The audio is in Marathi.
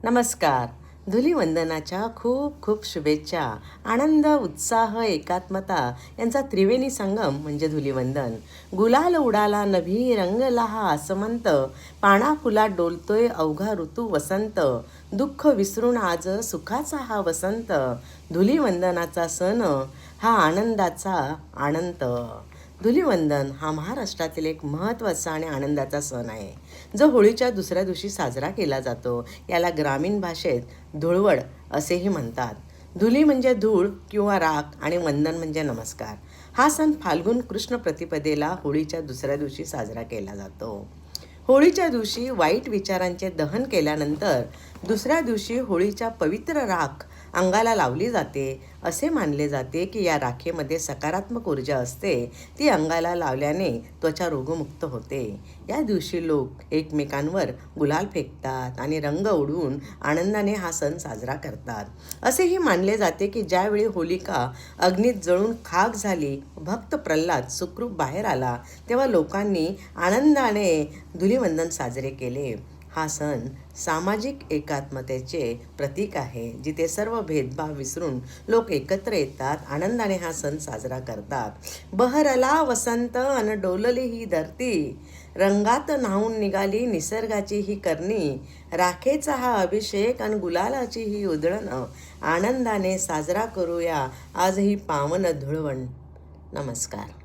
नमस्कार. धुलिवंदनाच्या खूप खूप शुभेच्छा. आनंद, उत्साह, एकात्मता यांचा त्रिवेणी संगम म्हणजे धुलिवंदन. गुलाल उडाला नभी, रंगला हा आसमंत, पाना फुलात डोलतोय अवघा ऋतू वसंत, दुःख विसरून आज सुखाचा हा वसंत, धुलिवंदनाचा सण हा आनंदाचा अनंत. धुलिवंदन हा महाराष्ट्रातील एक महत्त्वाचा आणि आनंदाचा सण आहे, जो होळीच्या दुसऱ्या दिवशी साजरा केला जातो. याला ग्रामीण भाषेत धुळवड असेही म्हणतात. धुली म्हणजे धूळ किंवा राख आणि वंदन म्हणजे नमस्कार. हा सण फाल्गुन कृष्ण प्रतिपदेला होळीच्या दुसऱ्या दिवशी साजरा केला जातो. होळीच्या दिवशी वाईट विचारांचे दहन केल्यानंतर दुसऱ्या दिवशी होळीच्या पवित्र राख अंगाला लावली जाते. असे मानले जाते की या राखेमध्ये सकारात्मक ऊर्जा असते. ती अंगाला लावल्याने त्वचा रोगमुक्त होते. या दिवशी लोक एकमेकांवर गुलाल फेकतात आणि रंग उडवून आनंदाने हा सण साजरा करतात. असेही मानले जाते की ज्यावेळी होलिका अग्नीत जळून खाक झाली, भक्त प्रल्हाद सुखरूप बाहेर आला, तेव्हा लोकांनी आनंदाने धुलिवंदन साजरे केले. हा सण सामाजिक एकात्मतेचे प्रतीक आहे, जिथे सर्व भेदभाव विसरून लोक एकत्र येतात, आनंदाने हा सण साजरा करतात. बहरला वसंत अन डोलली ही धरती, रंगात न्हाऊन निघाली निसर्गाची ही करणी, राखेचा हा अभिषेक अन गुलालाची ही उधळण, आनंदाने साजरा करूया आज ही पावन धुळवण. नमस्कार.